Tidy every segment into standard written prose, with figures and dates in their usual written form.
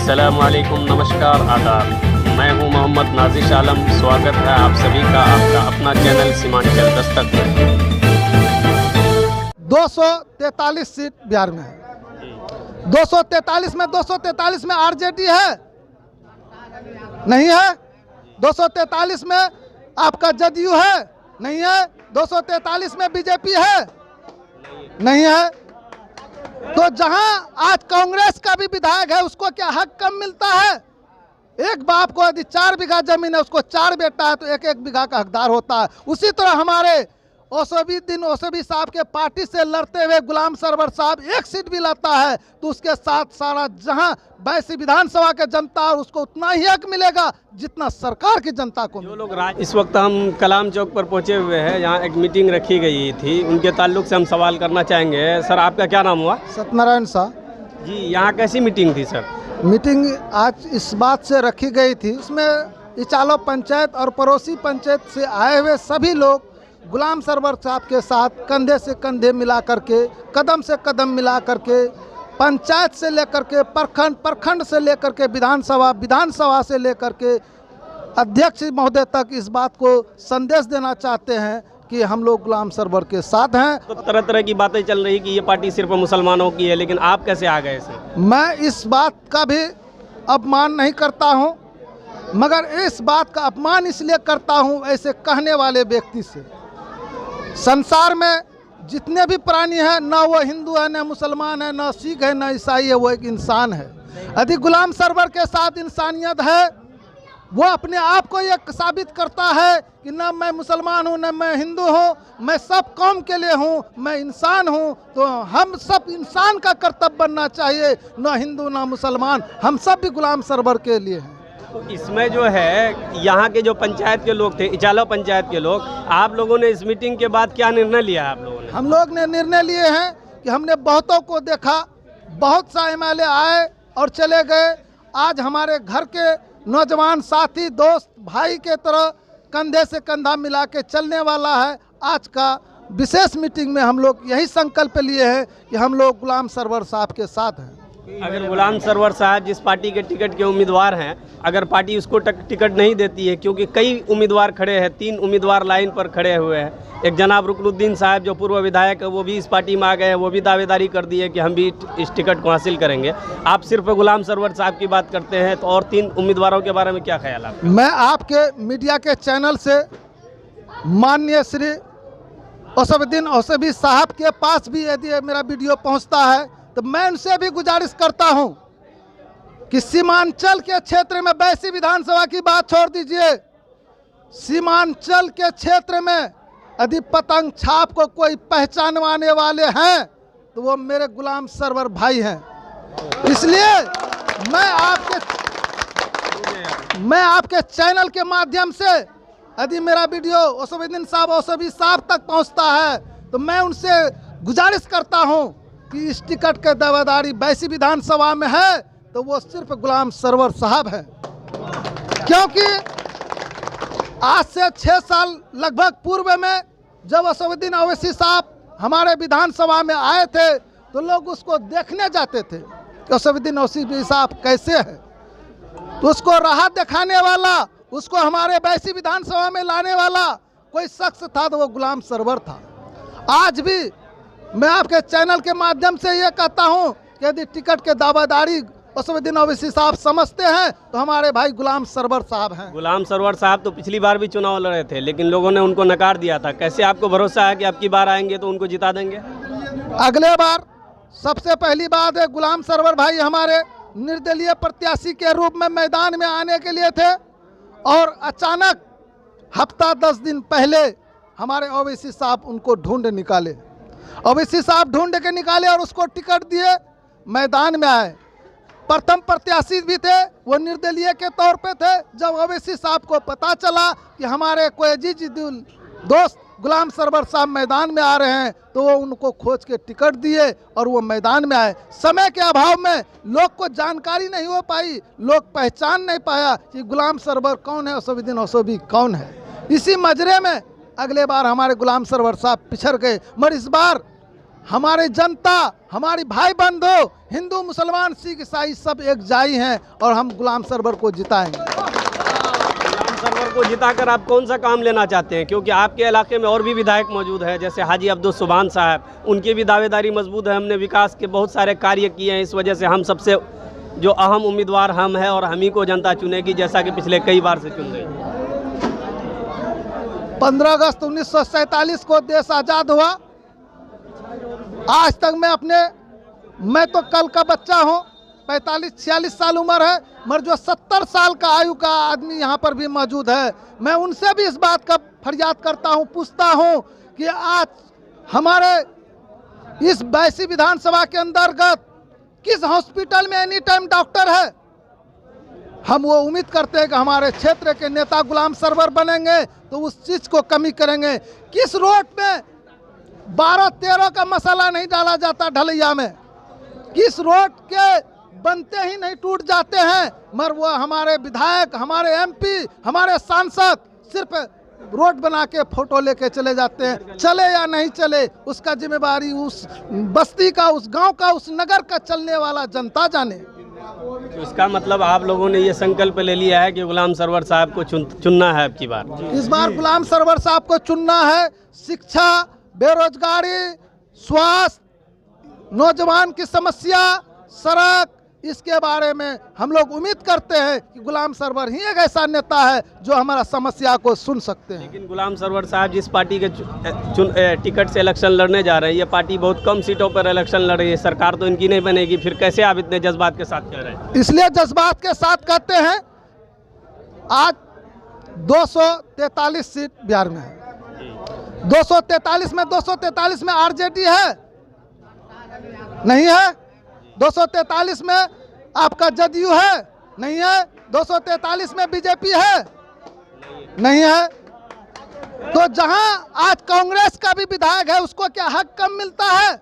अस्सलामुअलैकुम, नमस्कार, आदाब। मैं हूं मोहम्मद नाजिश आलम। स्वागत है आप सभी का आपका अपना चैनल सीमांचल दस्तक में। 243 सीट बिहार में है। 243 में आरजेडी है, नहीं है। 243 में आपका जदयू है, नहीं है। 243 में बीजेपी है, नहीं है। तो जहां आज कांग्रेस का भी विधायक है, उसको क्या हक कम मिलता है? एक बाप को यदि 4 बीघा जमीन है, उसको 4 बेटा है, तो 1-1 बीघा का हकदार होता है। उसी तरह हमारे ओसबी साहब के पार्टी से लड़ते हुए गुलाम सरवर साहब 1 सीट भी लाता है तो उसके साथ सारा जहां वैसी विधानसभा के जनता और उसको उतना ही हक मिलेगा जितना सरकार की जनता को जो लोग इस वक्त हम कलाम चौक पर पहुंचे हुए हैं, यहाँ एक मीटिंग रखी गई थी, उनके ताल्लुक से हम सवाल करना चाहेंगे। सर, आपका क्या नाम हुआ? सत्यनारायण शाह जी। यहाँ कैसी मीटिंग थी सर? मीटिंग आज इस बात से रखी गई थी, इसमें इचालो पंचायत और पड़ोसी पंचायत से आए हुए सभी लोग गुलाम सरवर साहब के साथ कंधे से कंधे मिला करके, कदम से कदम मिला करके, पंचायत से लेकर के प्रखंड से लेकर के विधानसभा से लेकर के अध्यक्ष महोदय तक इस बात को संदेश देना चाहते हैं कि हम लोग गुलाम सरवर के साथ हैं। तो तरह तरह की बातें चल रही कि ये पार्टी सिर्फ मुसलमानों की है, लेकिन आप कैसे आ गए इसमें? मैं इस बात का भी अपमान नहीं करता हूं, मगर इस बात का अपमान इसलिए करता हूं ऐसे कहने वाले व्यक्ति से। संसार में जितने भी प्राणी हैं, ना वो हिंदू है, ना मुसलमान है, ना सिख है, ना ईसाई है, वो एक इंसान है। यदि गुलाम सरवर के साथ इंसानियत है, वो अपने आप को ये साबित करता है कि ना मैं मुसलमान हूँ, ना मैं हिंदू हूँ, मैं सब कौम के लिए हूँ, मैं इंसान हूँ। तो हम सब इंसान का कर्तव्य बनना चाहिए, ना हिंदू ना मुसलमान, हम सब भी गुलाम सरवर के लिए हैं। तो इसमें जो है यहाँ के जो पंचायत के लोग थे, इचालो पंचायत के लोग, आप लोगों ने इस मीटिंग के बाद क्या निर्णय लिया? आप लोगों ने? हम लोग ने निर्णय लिए हैं कि हमने बहुतों को देखा, बहुत सा एमएलए आए और चले गए। आज हमारे घर के नौजवान साथी दोस्त भाई के तरह कंधे से कंधा मिला के चलने वाला है। आज का विशेष मीटिंग में हम लोग यही संकल्प लिए हैं कि हम लोग गुलाम सरवर साहब के साथ हैं। अगर गुलाम सरवर साहब जिस पार्टी के टिकट के उम्मीदवार हैं, अगर पार्टी उसको टिकट नहीं देती है, क्योंकि कई उम्मीदवार खड़े हैं, 3 उम्मीदवार लाइन पर खड़े हुए हैं। एक जनाब रुकनुद्दीन साहब जो पूर्व विधायक है, वो भी इस पार्टी में आ गए हैं, वो भी दावेदारी कर दी है कि हम भी इस टिकट को हासिल करेंगे। आप सिर्फ गुलाम सरवर साहब की बात करते हैं, तो और 3 उम्मीदवारों के बारे में क्या ख्याल है? मैं आपके मीडिया के चैनल से माननीय श्री ओसबुद्दीन ओसैबी साहब के पास भी यदि मेरा वीडियो पहुँचता है तो मैं उनसे भी गुजारिश करता हूं कि सीमांचल के क्षेत्र में, वैसी विधानसभा की बात छोड़ दीजिए, सीमांचल के क्षेत्र में यदि पतंग छाप को कोई पहचानवाने वाले हैं तो वो मेरे गुलाम सरवर भाई हैं। इसलिए मैं आपके चैनल के माध्यम से यदि मेरा वीडियो ओसबुद्दीन साहब ओसैबी साहब तक पहुंचता है तो मैं उनसे गुजारिश करता हूं कि इस टिकट के दावेदारी वैसी विधानसभा में है तो वो सिर्फ गुलाम सरवर साहब है। क्योंकि आज से 6 साल लगभग पूर्व में जब ओसबुद्दीन ओवैसी साहब हमारे विधानसभा में आए थे तो लोग उसको देखने जाते थे कि ओसबुद्दीन ओवैसी साहब कैसे हैं। तो उसको राहत दिखाने वाला, उसको हमारे वैसी विधानसभा में लाने वाला कोई शख्स था तो वो गुलाम सरवर था। आज भी मैं आपके चैनल के माध्यम से ये कहता हूं कि यदि टिकट के दावेदारी ओसबुद्दीन ओवैसी साहब समझते हैं तो हमारे भाई गुलाम सरवर साहब हैं। गुलाम सरवर साहब तो पिछली बार भी चुनाव लड़े थे, लेकिन लोगों ने उनको नकार दिया था। कैसे आपको भरोसा है कि अब की बार आएंगे तो उनको जिता देंगे? अगले बार सबसे पहली बात है, गुलाम सरवर भाई हमारे निर्दलीय प्रत्याशी के रूप में मैदान में आने के लिए थे और अचानक हफ्ता 10 दिन पहले हमारे ओवैसी साहब उनको ढूंढ निकाले। ओवैसी साहब ढूंढ के निकाले और उसको टिकट दिए, मैदान में आए। प्रथम प्रत्याशी भी थे, वो निर्दलीय के तौर पे थे। जब ओवैसी साहब को पता चला कि हमारे कोई अजीज दोस्त गुलाम सरवर साहब मैदान में आ रहे हैं तो वो उनको खोज के टिकट दिए और वो मैदान में आए। समय के अभाव में लोग को जानकारी नहीं हो पाई, लोग पहचान नहीं पाया कि गुलाम सरवर कौन है, ओसबुद्दीन ओवैसी कौन है। इसी मजरे में अगले बार हमारे गुलाम सरवर साहब पिछड़ गए, मगर इस बार हमारे जनता हमारी भाई बंधु हिंदू मुसलमान सिख ईसाई सब एक जाई हैं और हम गुलाम सरवर को जिताएंगे। गुलाम सरवर को जिताकर आप कौन सा काम लेना चाहते हैं? क्योंकि आपके इलाके में और भी विधायक मौजूद हैं, जैसे हाजी अब्दुल सुभान साहब, उनकी भी दावेदारी मजबूत है। हमने विकास के बहुत सारे कार्य किए हैं, इस वजह से हम सबसे जो अहम उम्मीदवार हम हैं और हम ही को जनता चुनेगी, जैसा कि पिछले कई बार से चुन रही है। 15 अगस्त 1947 को देश आज़ाद हुआ। आज तक मैं तो कल का बच्चा हूँ, 45-46 साल उम्र है, मगर जो 70 साल का आयु का आदमी यहाँ पर भी मौजूद है, मैं उनसे भी इस बात का फरियाद करता हूँ, पूछता हूँ कि आज हमारे इस बैसी विधानसभा के अंतर्गत किस हॉस्पिटल में एनी टाइम डॉक्टर है? हम वो उम्मीद करते हैं कि हमारे क्षेत्र के नेता गुलाम सरवर बनेंगे तो उस चीज़ को कमी करेंगे। किस रोड में 12-13 का मसाला नहीं डाला जाता ढलैया में? किस रोड के बनते ही नहीं टूट जाते हैं? मगर वो हमारे विधायक, हमारे एमपी, हमारे सांसद सिर्फ रोड बना के फोटो लेके चले जाते हैं। चले या नहीं चले, उसका जिम्मेदारी उस बस्ती का, उस गांव का, उस नगर का चलने वाला जनता जाने। तो इसका मतलब आप लोगों ने ये संकल्प ले लिया है कि गुलाम सरवर साहब को चुनना है अब की बार? इस बार गुलाम सरवर साहब को चुनना है। शिक्षा, बेरोजगारी, स्वास्थ्य, नौजवान की समस्या, सड़क, इसके बारे में हम लोग उम्मीद करते हैं कि गुलाम सरवर ही एक ऐसा नेता है जो हमारा समस्या को सुन सकते हैं। लेकिन गुलाम सरवर साहब जिस पार्टी के टिकट से इलेक्शन लड़ने जा रहे हैं, ये पार्टी बहुत कम सीटों पर इलेक्शन लड़ रही है, सरकार तो इनकी नहीं बनेगी, फिर कैसे आप इतने जज्बात के साथ कह रहे हैं? इसलिए जज्बात के साथ कहते हैं। आज 243 सीट बिहार में है, 243 में आरजेडी है नहीं है? 243 में आपका जदयू है नहीं है? 243 में बीजेपी है नहीं है? तो जहां आज कांग्रेस का भी विधायक है, उसको क्या हक कम मिलता है?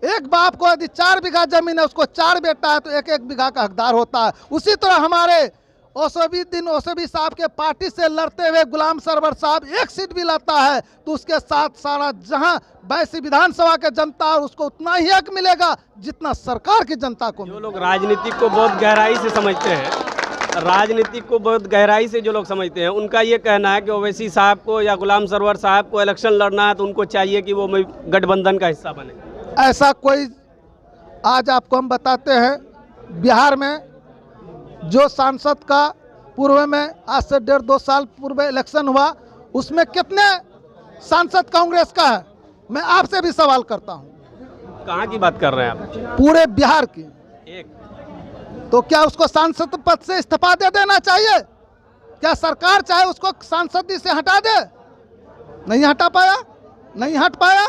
एक बाप को यदि 4 बीघा जमीन है, उसको 4 बेटा है, तो 1-1 बीघा का हकदार होता है। उसी तरह हमारे ओसबी साहब के पार्टी से लड़ते हुए गुलाम सरवर साहब 1 सीट भी लाता है तो उसके साथ सारा जहां बैसी विधानसभा के जनता और उसको उतना ही हक मिलेगा जितना सरकार की जनता को। जो लोग राजनीतिक को बहुत गहराई से समझते हैं, राजनीतिक को बहुत गहराई से जो लोग समझते हैं, उनका ये कहना है कि ओवैसी साहब को या गुलाम सरवर साहब को इलेक्शन लड़ना है तो उनको चाहिए कि वो गठबंधन का हिस्सा बने। ऐसा कोई, आज आपको हम बताते हैं, बिहार में जो सांसद का पूर्व में आज से 1.5-2 साल पूर्व इलेक्शन हुआ, उसमें कितने सांसद कांग्रेस का है? मैं आपसे भी सवाल करता हूं। कहाँ की बात कर रहे हैं आप? पूरे बिहार की। एक तो क्या उसको सांसद पद से इस्तीफा दे देना चाहिए? क्या सरकार चाहे उसको सांसदी से हटा दे? नहीं हटा पाया, नहीं हट पाया।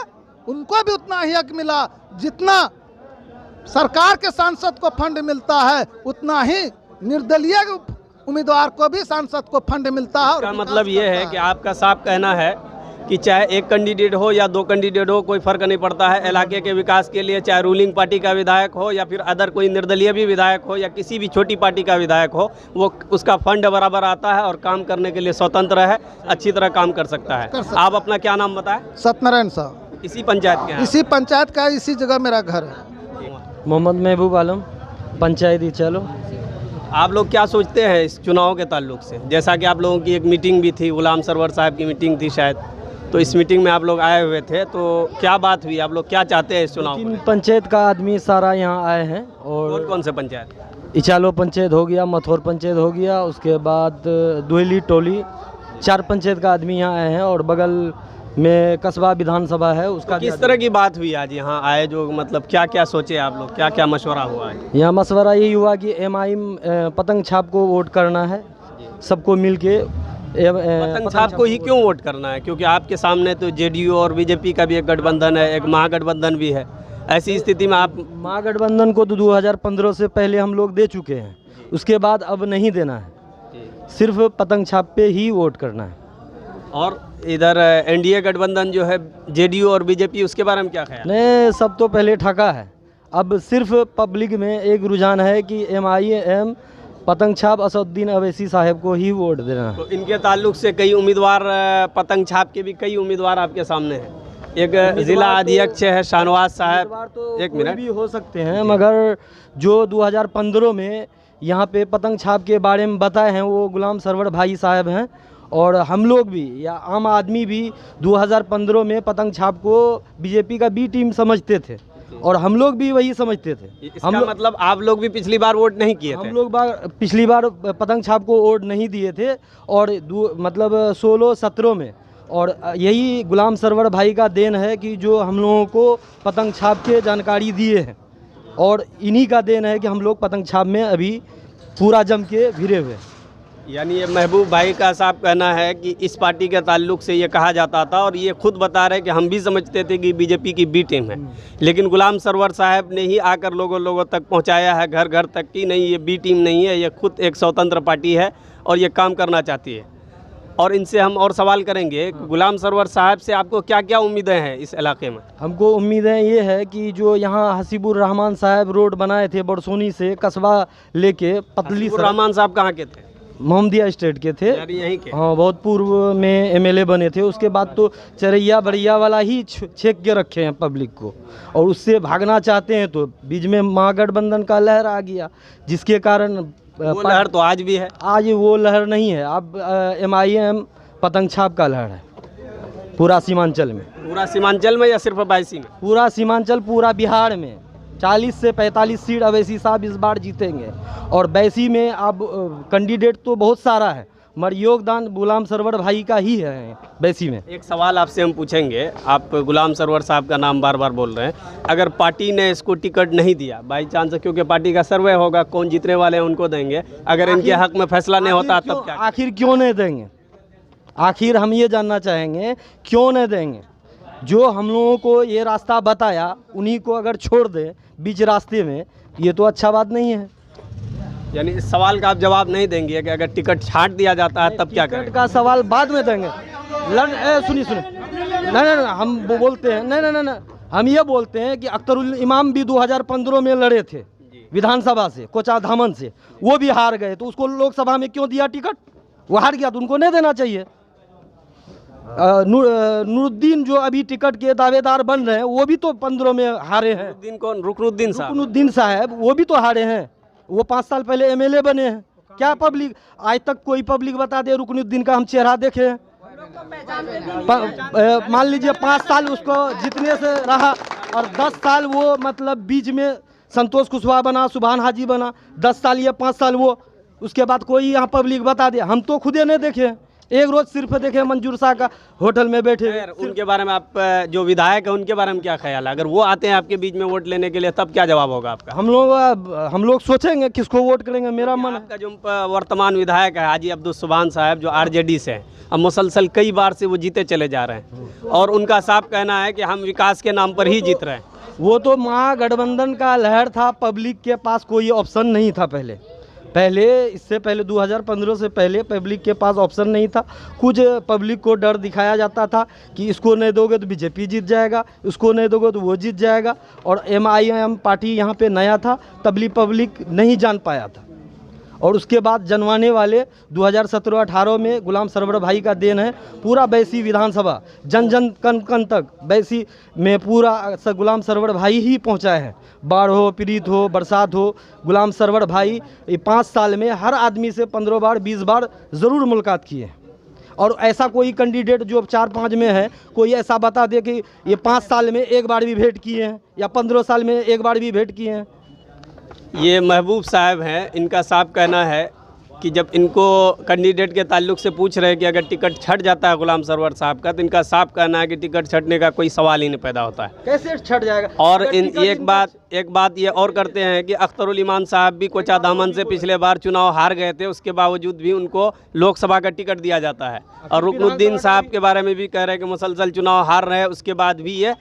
उनको भी उतना ही हक मिला जितना सरकार के सांसद को फंड मिलता है, उतना ही निर्दलीय उम्मीदवार को भी सांसद को फंड मिलता है। इसका मतलब ये है कि आपका साफ कहना है कि चाहे एक कैंडिडेट हो या 2 कैंडिडेट हो, कोई फर्क नहीं पड़ता है इलाके के विकास के लिए, चाहे रूलिंग पार्टी का विधायक हो या फिर अदर कोई निर्दलीय भी विधायक हो या किसी भी छोटी पार्टी का विधायक हो, वो उसका फंड बराबर आता है और काम करने के लिए स्वतंत्र है, अच्छी तरह काम कर सकता है। आप अपना क्या नाम बताएं? सत्यनारायण साहब। इसी पंचायत के हैं? इसी पंचायत का, इसी जगह मेरा घर है। मोहम्मद महबूब आलम, पंचायत ही चलो। आप लोग क्या सोचते हैं इस चुनाव के ताल्लुक से? जैसा कि आप लोगों की एक मीटिंग भी थी, गुलाम सरवर साहब की मीटिंग थी शायद, तो इस मीटिंग में आप लोग आए हुए थे, तो क्या बात हुई? आप लोग क्या चाहते हैं इस चुनाव में? पंचायत का आदमी सारा यहाँ आए हैं। और कौन कौन से पंचायत? इचालो पंचायत हो गया, मथोर पंचायत हो गया, उसके बाद दुहली टोली, 4 पंचायत का आदमी यहाँ आए हैं और बगल में कस्बा विधानसभा है उसका। किस तरह की बात हुई आज यहाँ आए? जो मतलब क्या क्या सोचे आप लोग, क्या क्या मशवरा हुआ है? यहाँ मशवरा यही हुआ कि एमआईएम पतंग छाप को वोट करना है, सबको मिल के। पतंग छाप को ही क्यों वोट करना है? क्योंकि आपके सामने तो जेडीयू और बीजेपी का भी एक गठबंधन है, एक महागठबंधन भी है। ऐसी स्थिति में आप महागठबंधन को तो 2015 से पहले हम लोग दे चुके हैं, उसके बाद अब नहीं देना है, सिर्फ पतंग छाप पे ही वोट करना है। और इधर एनडीए गठबंधन जो है जेडीयू और बीजेपी, उसके बारे में क्या ख्याल? नहीं, सब तो पहले ठगा है। अब सिर्फ पब्लिक में एक रुझान है कि एमआईएम पतंग छाप असदुद्दीन अवैसी साहब को ही वोट देना है। तो इनके ताल्लुक से कई उम्मीदवार, पतंग छाप के भी कई उम्मीदवार आपके सामने हैं। एक जिला अध्यक्ष है शाहनवाज साहब, तो एक कोई मिनट। भी हो सकते हैं, मगर जो 2015 में यहाँ पे पतंग छाप के बारे में बताए हैं वो गुलाम सरवर भाई साहब हैं। और हम लोग भी या आम आदमी भी 2015 में पतंग छाप को बीजेपी का बी टीम समझते थे और हम लोग भी वही समझते थे। इसका मतलब आप लोग भी पिछली बार वोट नहीं किए थे? हम लोग पिछली बार पतंग छाप को वोट नहीं दिए थे और मतलब 16-17 में। और यही गुलाम सरवर भाई का देन है कि जो हम लोगों को पतंग छाप के जानकारी दिए हैं और इन्हीं का देन है कि हम लोग पतंग छाप में अभी पूरा जम के भिड़े हुए हैं। यानी ये महबूब भाई का साफ कहना है कि इस पार्टी के ताल्लुक से ये कहा जाता था और ये खुद बता रहे कि हम भी समझते थे कि बीजेपी की बी टीम है, लेकिन गुलाम सरवर साहब ने ही आकर लोगों तक पहुंचाया है, घर घर तक, कि नहीं ये बी टीम नहीं है, ये खुद एक स्वतंत्र पार्टी है और ये काम करना चाहती है। और इनसे हम और सवाल करेंगे, गुलाम सरवर साहब से आपको क्या क्या उम्मीदें हैं इस इलाके में? हमको उम्मीदें ये है कि जो यहाँ हसीबुर रहमान साहब रोड बनाए थे बरसोनी से कस्बा लेके पतली हसीबुर रहमान साहब कहाँ के थे? मोहम्मदिया स्टेट के थे। यानी यहीं के? हाँ, बहुत पूर्व में एमएलए बने थे। उसके बाद तो चरैया बड़ैया वाला ही छेक के रखे हैं पब्लिक को, और उससे भागना चाहते हैं तो बीच में महागठबंधन का लहर आ गया, जिसके कारण वो लहर तो आज भी है। आज वो लहर नहीं है, अब MIM पतंग छाप का लहर है पूरा सीमांचल में। पूरा सीमांचल में या सिर्फ बायसी में? पूरा सीमांचल, पूरा बिहार में 40 से 45 सीट अवैसी साहब इस बार जीतेंगे। और बैसी में अब कैंडिडेट तो बहुत सारा है, मगर योगदान गुलाम सरवर भाई का ही है बैसी में। एक सवाल आपसे हम पूछेंगे, आप गुलाम सरवर साहब का नाम बार बार बोल रहे हैं, अगर पार्टी ने इसको टिकट नहीं दिया बाई चांस, क्योंकि पार्टी का सर्वे होगा, कौन जीतने वाले हैं उनको देंगे, अगर इनके हक में फैसला नहीं होता तब क्या? आखिर क्यों नहीं देंगे? आखिर हम ये जानना चाहेंगे क्यों नहीं देंगे? जो हम लोगों को ये रास्ता बताया उन्हीं को अगर छोड़ दें बीच रास्ते में, ये तो अच्छा बात नहीं है। यानी इस सवाल का आप जवाब नहीं देंगे कि अगर टिकट छांट दिया जाता है तब क्या करें? टिकट का सवाल बाद में देंगे। सुनिए नहीं, हम वो बोलते हैं नहीं, हम ये बोलते हैं कि अख्तरुल इमाम भी 2015 में लड़े थे विधानसभा से, कोचा धामन से, वो भी हार गए, तो उसको लोकसभा में क्यों दिया टिकट? वो हार गया तो उनको नहीं देना चाहिए। नूरुद्दीन जो अभी टिकट के दावेदार बन रहे हैं वो भी तो 15 में हारे हैं। रुकनुद्दीन साहब वो भी तो हारे हैं, वो 5 साल पहले MLA बने हैं। क्या पब्लिक आज तक कोई पब्लिक बता दे रुकनुद्दीन का हम चेहरा देखे हैं? मान लीजिए 5 साल उसको जीतने से रहा और 10 साल वो मतलब बीच में संतोष कुशवाहा बना, सुभान हाजी बना, 10 साल ये 5 साल वो, उसके बाद कोई यहाँ पब्लिक बता दे? हम तो खुदे नहीं देखे, एक रोज सिर्फ देखे मंजूर शाह का होटल में बैठे। उनके बारे में आप जो विधायक है उनके बारे में क्या ख्याल है? अगर वो आते हैं आपके बीच में वोट लेने के लिए तब क्या जवाब होगा आपका? हम लोग सोचेंगे किसको वोट करेंगे। मेरा मन आपका जो वर्तमान विधायक है हाजी अब्दुल सुभान साहब जो RJD से हैं, अब मुसलसल कई बार से वो जीते चले जा रहे हैं और उनका साफ कहना है कि हम विकास के नाम पर ही जीत रहे हैं। वो तो महागठबंधन का लहर था, पब्लिक के पास कोई ऑप्शन नहीं था। इससे पहले 2015 से पहले पब्लिक के पास ऑप्शन नहीं था। कुछ पब्लिक को डर दिखाया जाता था कि इसको नहीं दोगे तो बीजेपी जीत जाएगा, इसको नहीं दोगे तो वो जीत जाएगा। और MIM पार्टी यहाँ पे नया था, तबली पब्लिक नहीं जान पाया था। और उसके बाद जनवाने वाले 2017-18 में गुलाम सरवर भाई का देन है। पूरा बैसी विधानसभा जन जन कन कन तक बैसी में पूरा गुलाम सरवर भाई ही पहुंचाए हैं। बाढ़ हो, पीड़ित हो, बरसात हो, गुलाम सरवर भाई 5 साल में हर आदमी से 15 बार 20 बार ज़रूर मुलाकात किए। और ऐसा कोई कैंडिडेट जो 4-5 में है, कोई ऐसा बता दे कि ये 5 साल में एक बार भी भेंट किए हैं या 15 साल में एक बार भी भेंट किए हैं। ये महबूब साहब हैं, इनका साफ कहना है कि जब इनको कैंडिडेट के ताल्लुक से पूछ रहे हैं कि अगर टिकट छट जाता है गुलाम सरवर साहब का, तो इनका साफ कहना है कि टिकट छटने का कोई सवाल ही नहीं पैदा होता है। कैसे छट जाएगा? और एक बात ये और करते हैं कि अख्तरुल इमाम साहब भी कोचा दामन से पिछले बार चुनाव हार गए थे, उसके बावजूद भी उनको लोकसभा का टिकट दिया जाता है। और रुकनुद्दीन साहब के बारे में भी कह रहे हैं कि मुसलसल चुनाव हार रहे हैं, उसके बाद भी ये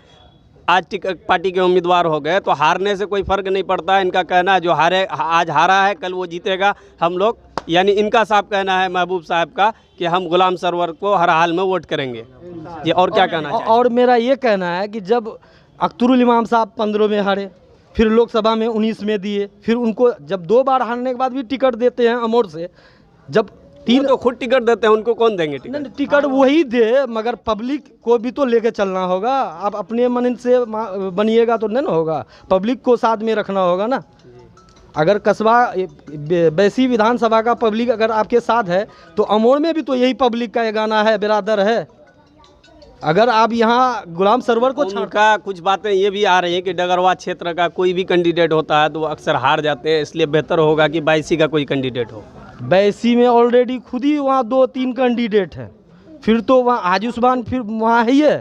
आज टिकट पार्टी के उम्मीदवार हो गए। तो हारने से कोई फ़र्क नहीं पड़ता। इनका कहना है जो आज हारा है कल वो जीतेगा हम लोग। यानी इनका साफ कहना है महबूब साहब का कि हम गुलाम सरवर को हर हाल में वोट करेंगे। ये और क्या कहना है? और मेरा ये कहना है कि जब अख्तरुल इमाम साहब 15 में हारे, फिर लोकसभा में 19 में दिए, फिर उनको जब 2 बार हारने के बाद भी टिकट देते हैं अमोर से, जब तीन तो खुद टिकट देते हैं, उनको कौन देंगे टिकट? नहीं, टिकट वही दे, मगर पब्लिक को भी तो लेके चलना होगा। आप अपने मन से बनिएगा तो नहीं ना होगा, पब्लिक को साथ में रखना होगा ना। अगर कस्बा बैसी विधानसभा का पब्लिक अगर आपके साथ है तो अमोड़ में भी तो यही पब्लिक का ये गाना है, बिरादर है। अगर आप यहाँ गुलाम सरवर को उनका कुछ बातें ये भी आ रही है कि डगरवा क्षेत्र का कोई भी कैंडिडेट होता है तो वो अक्सर हार जाते हैं, इसलिए बेहतर होगा कि बैसी का कोई कैंडिडेट हो। बैसी में ऑलरेडी खुद ही वहाँ 2-3 कैंडिडेट हैं, फिर तो वहाँ हाजी उस्मान फिर वहाँ ही है।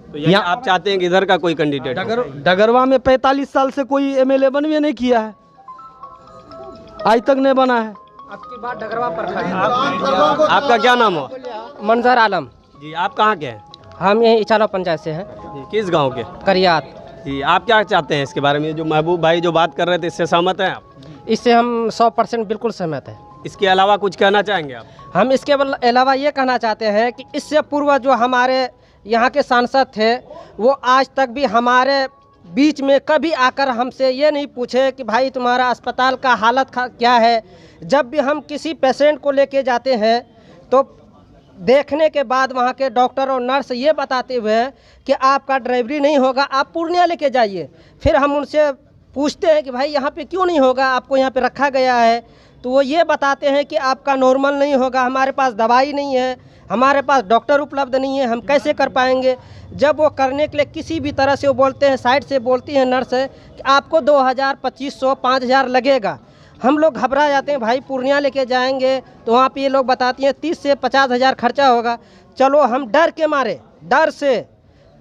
तो यहाँ आप चाहते हैं कि इधर का कोई कैंडिडेट? डगरवा में 45 साल से कोई एमएलए बनवे नहीं किया है, आज तक नहीं बना है। आपकी बात डगरवा पर आपका क्या नाम हो? मंजर आलम जी, आप कहाँ के हैं? हम यहीं इचाला पंचायत से हैं। जी, किस गांव के? करियात। जी, आप क्या चाहते हैं इसके बारे में? जो महबूब भाई जो बात कर रहे थे, इससे सहमत हैं आप? इससे हम 100% बिल्कुल सहमत हैं। इसके अलावा कुछ कहना चाहेंगे आप? हम इसके अलावा ये कहना चाहते हैं कि इससे पूर्व जो हमारे यहाँ के सांसद थे वो आज तक भी हमारे बीच में कभी आकर हमसे ये नहीं पूछे कि भाई तुम्हारा अस्पताल का हालत क्या है। जब भी हम किसी पेशेंट को लेके जाते हैं तो देखने के बाद वहाँ के डॉक्टर और नर्स ये बताते हुए हैं कि आपका ड्राइवरी नहीं होगा, आप पूर्णिया लेके जाइए। फिर हम उनसे पूछते हैं कि भाई यहाँ पे क्यों नहीं होगा, आपको यहाँ पे रखा गया है, तो वो ये बताते हैं कि आपका नॉर्मल नहीं होगा, हमारे पास दवाई नहीं है, हमारे पास डॉक्टर उपलब्ध नहीं है, हम कैसे कर पाएंगे। जब वो करने के लिए किसी भी तरह से वो बोलते हैं, साइड से बोलती हैं नर्स कि आपको 2000, 2500, 5000 लगेगा। हम लोग घबरा जाते हैं, भाई पूर्णिया लेके जाएंगे तो वहाँ पे ये लोग बताती हैं 30 से 50,000 खर्चा होगा। चलो हम डर के मारे, डर से,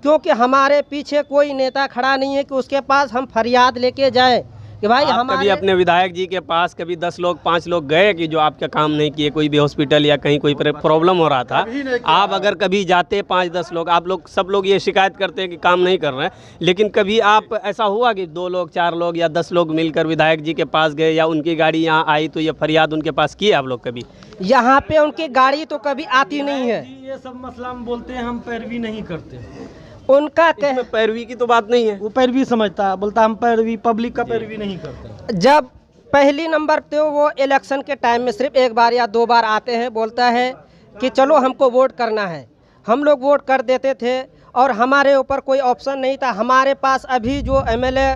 क्योंकि हमारे पीछे कोई नेता खड़ा नहीं है कि उसके पास हम फरियाद लेके जाएं कि भाई आप हमारे कभी अपने विधायक जी के पास कभी 10 लोग 5 लोग गए कि जो आपका काम नहीं किए, कोई भी हॉस्पिटल या कहीं कोई प्रॉब्लम हो रहा था, आप अगर कभी जाते 5-10 लोग, आप लोग सब लोग ये शिकायत करते हैं कि काम नहीं कर रहे हैं, लेकिन कभी आप ऐसा हुआ कि 2 लोग 4 लोग या 10 लोग मिलकर विधायक जी के पास गए या उनकी गाड़ी यहाँ आई तो ये फरियाद उनके पास की आप लोग कभी? यहाँ पे उनकी गाड़ी तो कभी आती नहीं है। ये सब मसला हम बोलते हैं, हम पैरवी नहीं करते। उनका इसमें पैरवी की तो बात नहीं है, वो पैरवी समझता है, बोलता हम पैरवी, पब्लिक का पैरवी नहीं करते। जब पहली नंबर पे वो इलेक्शन के टाइम में सिर्फ 1 बार या 2 बार आते हैं, बोलता है कि चलो हमको वोट करना है, हम लोग वोट कर देते थे और हमारे ऊपर कोई ऑप्शन नहीं था। हमारे पास अभी जो एमएलए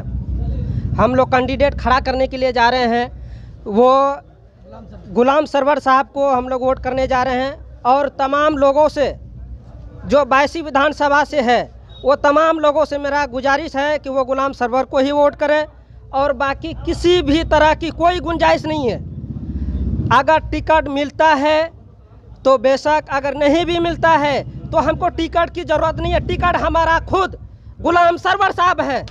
हम लोग कैंडिडेट खड़ा करने के लिए जा रहे हैं वो गुलाम सरवर साहब को हम लोग वोट करने जा रहे हैं। और तमाम लोगों से जो बैसी विधानसभा से है वो तमाम लोगों से मेरा गुजारिश है कि वो गुलाम सरवर को ही वोट करें और बाकी किसी भी तरह की कोई गुंजाइश नहीं है। अगर टिकट मिलता है तो बेशक, अगर नहीं भी मिलता है तो हमको टिकट की ज़रूरत नहीं है। टिकट हमारा खुद गुलाम सरवर साहब है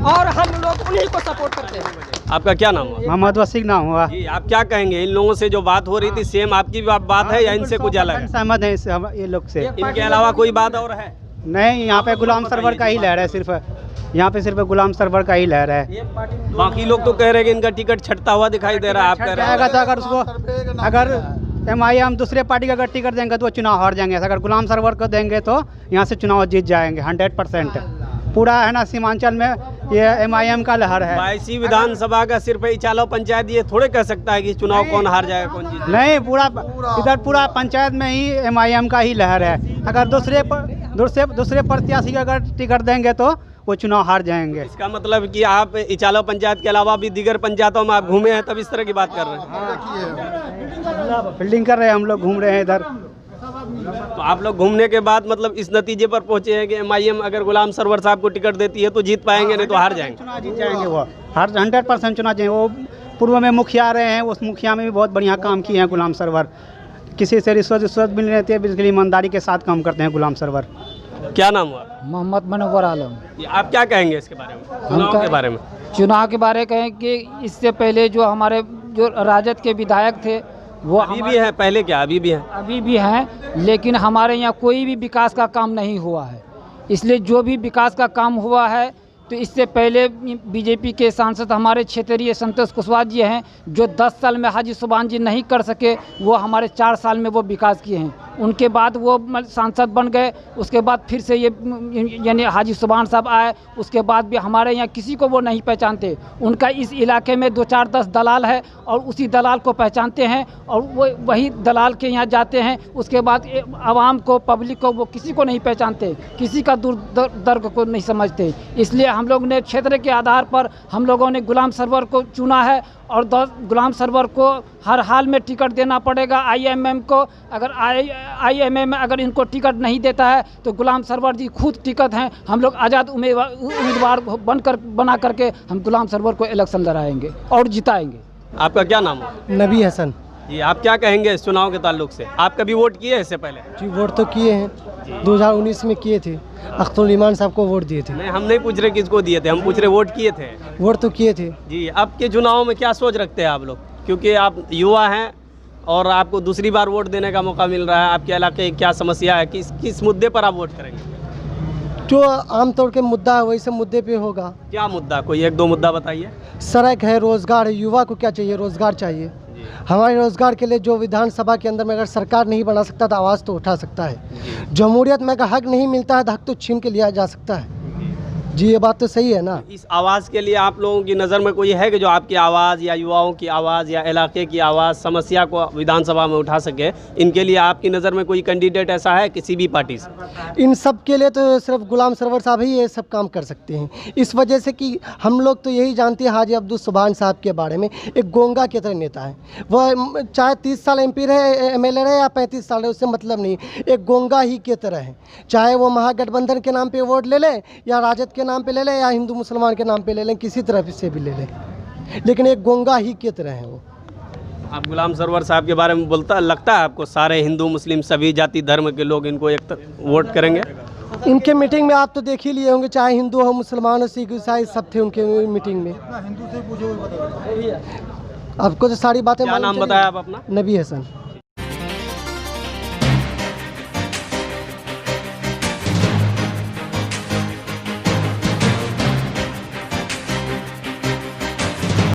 और हम लोग उन्हीं को सपोर्ट करते हैं। आपका क्या नाम हुआ? मोहम्मद वसीक नाम हुआ। जी, आप क्या कहेंगे? इन लोगों से जो बात हो रही थी सेम आपकी भी बात है या इनसे कुछ अलग है? सहमत है इससे, ये लोग से। इनके अलावा कोई बात और है? नहीं, यहाँ पे गुलाम सरवर का ही लहर है, सिर्फ यहाँ पे सिर्फ गुलाम सरवर का ही लहर है। बाकी लोग तो कह रहे हैं कि इनका टिकट छटता हुआ दिखाई दे रहा है, आप कह रहे हैं? जाएगा तो अगर उसको, अगर MIM दूसरे पार्टी का अगर टिकट देंगे तो वो चुनाव हार जाएंगे। अगर गुलाम सरवर को देंगे तो यहाँ से चुनाव जीत जाएंगे 100%। पूरा है ना, सीमांचल में ये MIM का लहर है। बैसी विधानसभा का सिर्फ इचालो पंचायत ये थोड़े कह सकता है कि चुनाव कौन हार जाएगा कौन जीत? नहीं, पूरा इधर पूरा पंचायत में ही MIM का ही लहर है। अगर दूसरे प्रत्याशी को अगर टिकट देंगे तो वो चुनाव हार जाएंगे। इसका मतलब कि आप इचालो पंचायत के अलावा भी दीगर पंचायतों में आप घूमे हैं तब इस तरह की बात कर रहे हैं? फील्डिंग कर रहे हैं, हम लोग घूम रहे हैं इधर। तो आप लोग घूमने के बाद मतलब इस नतीजे पर पहुंचे हैं कि MIM अगर गुलाम सरवर साहब को टिकट देती है तो जीत पाएंगे, नहीं तो हार जाएंगे? चुनाव जीत जाएंगे, वो हर 100% चुनाव जाएंगे। वो पूर्व में मुखिया रहे हैं, उस मुखिया में भी बहुत बढ़िया काम किए हैं गुलाम सरवर। किसी से रिश्वत मिल रहती है, बिल्कुल ईमानदारी के साथ काम करते हैं गुलाम सरवर। क्या नाम हुआ? मोहम्मद मनोवर आलम। आप क्या कहेंगे इसके बारे में, चुनाव के बारे में? चुनाव के बारे कहें कि इससे पहले जो हमारे जो राजद के विधायक थे वो अभी भी है, पहले क्या अभी भी है? अभी भी हैं, लेकिन हमारे यहाँ कोई भी विकास का काम नहीं हुआ है। इसलिए जो भी विकास का काम हुआ है तो इससे पहले बीजेपी के सांसद हमारे क्षेत्रीय संतोष कुशवाहा जी हैं, जो 10 साल में हाजी सुभान जी नहीं कर सके, वो हमारे 4 साल में वो विकास किए हैं। उनके बाद वो सांसद बन गए, उसके बाद फिर से ये यानी हाजी सुभान साहब आए, उसके बाद भी हमारे यहाँ किसी को वो नहीं पहचानते। उनका इस इलाके में 2-4-10 दलाल है और उसी दलाल को पहचानते हैं और वो वही दलाल के यहाँ जाते हैं। उसके बाद आवाम को, पब्लिक को, वो किसी को नहीं पहचानते, किसी का दर्द को नहीं समझते। इसलिए हम लोग ने क्षेत्र के आधार पर हम लोगों ने गुलाम सरवर को चुना है और गुलाम सरवर को हर हाल में टिकट देना पड़ेगा। IMM को अगर IMM अगर इनको टिकट नहीं देता है तो गुलाम सरवर जी खुद टिकट हैं। हम लोग आज़ाद उम्मीदवार बना करके हम गुलाम सरवर को इलेक्शन लड़ाएंगे और जिताएंगे। आपका क्या नाम है? नबी हसन जी, आप क्या कहेंगे इस चुनाव के ताल्लुक से? आप कभी वोट किए हैं इससे पहले? जी, वोट तो किए हैं, 2019 में किए थे, अख्तरुल ईमान साहब को वोट दिए थे। नहीं, हम नहीं पूछ रहे किसको दिए थे, हम पूछ रहे वोट किए थे। वोट तो किए थे जी, अब के चुनाव में क्या सोच रखते हैं आप लोग? क्योंकि आप युवा हैं और आपको दूसरी बार वोट देने का मौका मिल रहा है। आपके इलाके की क्या समस्या है, किस मुद्दे पर आप वोट करेंगे? जो आमतौर के मुद्दा है वही सब मुद्दे पे होगा। क्या मुद्दा, कोई 1-2 मुद्दा बताइए। सड़क है, रोजगार है, युवा को क्या चाहिए? रोजगार चाहिए। हमारे रोजगार के लिए जो विधानसभा के अंदर में अगर सरकार नहीं बना सकता तो आवाज़ तो उठा सकता है। जमहूरियत में अगर हक नहीं मिलता है तो हक तो छीन के लिया जा सकता है। जी, ये बात तो सही है ना। इस आवाज़ के लिए आप लोगों की नज़र में कोई है कि जो आपकी आवाज़ या युवाओं की आवाज़ या इलाके की आवाज़, समस्या को विधानसभा में उठा सके? इनके लिए आपकी नज़र में कोई कैंडिडेट ऐसा है किसी भी पार्टी से? इन सब के लिए तो सिर्फ गुलाम सरवर साहब ही ये सब काम कर सकते हैं। इस वजह से कि हम लोग तो यही जानते हैं हाजी अब्दुल सुभान साहब के बारे में, एक गोंगा की तरह नेता है। वह चाहे 30 साल MP रहे, MLA रहे या 35 साल रहे, उससे मतलब नहीं, एक गोंगा ही की तरह है। चाहे वो महागठबंधन के नाम पे वोट ले ले या राजद के नाम पे ले ले या हिंदू मुसलमान के नाम पे ले लें, किसी तरह से भी ले लें, लेकिन एक गोंगा ही की तरह है वो। आप गुलाम सरवर साहब के बारे में लगता है आपको सारे हिंदू मुस्लिम सभी जाति धर्म के लोग इनको वोट करेंगे? इनके मीटिंग में आप तो देख ही लिए होंगे, चाहे हिंदू हो, मुसलमान हो, सिख ईसाई, सब थे उनके मीटिंग में। आपको तो सारी बातें। क्या नाम बताया आप अपना? नबी हसन।